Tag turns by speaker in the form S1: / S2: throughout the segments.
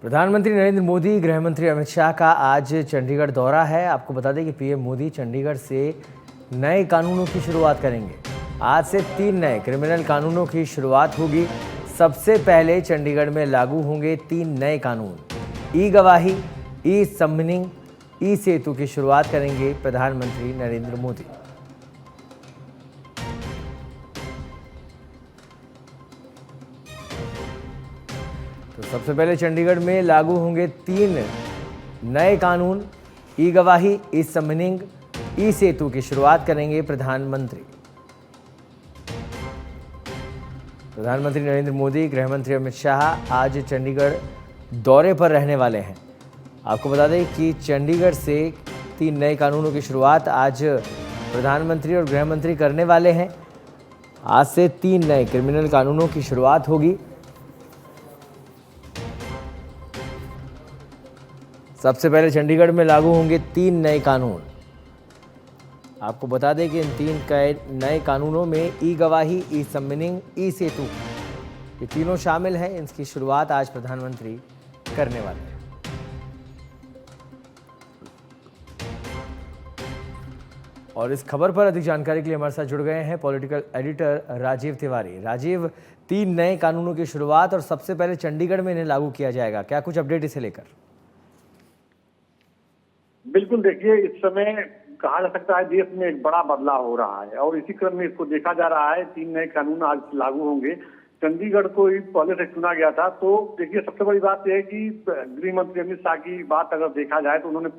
S1: प्रधानमंत्री नरेंद्र मोदी, गृह मंत्री अमित शाह का आज चंडीगढ़ दौरा है। आपको बता दें कि पीएम मोदी चंडीगढ़ से नए कानूनों की शुरुआत करेंगे। आज से 3 नए क्रिमिनल कानूनों की शुरुआत होगी। सबसे पहले चंडीगढ़ में लागू होंगे 3 नए कानून। ई गवाही, ई समनिंग, ई सेतु की शुरुआत करेंगे प्रधानमंत्री नरेंद्र मोदी। तो सबसे पहले चंडीगढ़ में लागू होंगे 3 नए कानून। ई गवाही, ई समनिंग, ई सेतु की शुरुआत करेंगे प्रधानमंत्री। प्रधानमंत्री नरेंद्र मोदी, गृह मंत्री अमित शाह आज चंडीगढ़ दौरे पर रहने वाले हैं। आपको बता दें कि चंडीगढ़ से 3 नए कानूनों की शुरुआत आज प्रधानमंत्री और गृह मंत्री करने वाले हैं। आज से 3 नए क्रिमिनल कानूनों की शुरुआत होगी। सबसे पहले चंडीगढ़ में लागू होंगे 3 नए कानून। आपको बता दें कि इन 3 नए कानूनों में ई गवाही, ई समनिंग, ई सेतु ये तीनों शामिल हैं। इनकी शुरुआत आज प्रधानमंत्री करने वाले हैं। और इस खबर पर अधिक जानकारी के लिए हमारे साथ जुड़ गए हैं पॉलिटिकल एडिटर राजीव तिवारी। राजीव, 3 नए कानूनों की शुरुआत और सबसे पहले चंडीगढ़ में इन्हें लागू किया जाएगा, क्या कुछ अपडेट इसे लेकर?
S2: बिल्कुल, देखिए, इस समय कहा जा सकता है देश में एक बड़ा बदलाव हो रहा है और इसी क्रम में इसको देखा जा रहा है। 3 नए कानून आज लागू होंगे। चंडीगढ़ को ही पहले से चुना गया था। तो देखिए, सबसे बड़ी बात यह है कि गृह मंत्री अमित शाह की बात अगर देखा जाए तो उन्होंने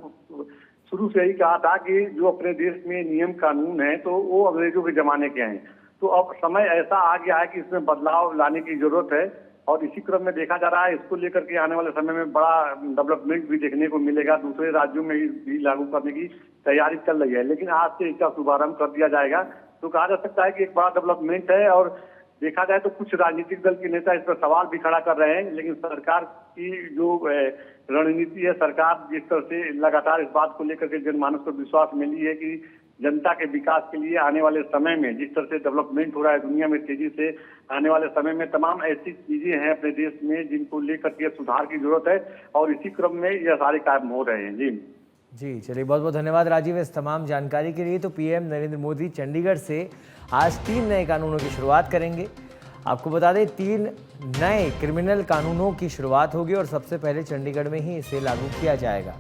S2: शुरू से ही कहा था कि जो अपने देश में नियम कानून है तो वो अंग्रेजों के जमाने के हैं। तो अब समय ऐसा आ गया है कि इसमें बदलाव लाने की जरूरत है और इसी क्रम में देखा जा रहा है इसको लेकर के आने वाले समय में बड़ा डेवलपमेंट भी देखने को मिलेगा। दूसरे राज्यों में भी लागू करने की तैयारी चल रही है, लेकिन आज से इसका शुभारंभ कर दिया जाएगा। तो कहा जा सकता है कि एक बड़ा डेवलपमेंट है। और देखा जाए तो कुछ राजनीतिक दल के नेता इस पर सवाल भी खड़ा कर रहे हैं, लेकिन सरकार की जो रणनीति है, सरकार जिस तरह से लगातार इस बात को लेकर के जनमानस को विश्वास मिली है कि जनता के विकास के लिए आने वाले समय में जिस तरह से डेवलपमेंट हो रहा है दुनिया में तेजी से, आने वाले समय में तमाम ऐसी चीजें हैं अपने देश में जिनको लेकर के सुधार की जरूरत है और इसी क्रम में यह सारे काम हो रहे हैं।
S1: जी चलिए, बहुत बहुत धन्यवाद राजीव इस तमाम जानकारी के लिए। तो पीएम नरेंद्र मोदी चंडीगढ़ से आज 3 नए कानूनों की शुरुआत करेंगे। आपको बता दें 3 नए क्रिमिनल कानूनों की शुरुआत होगी और सबसे पहले चंडीगढ़ में ही इसे लागू किया जाएगा।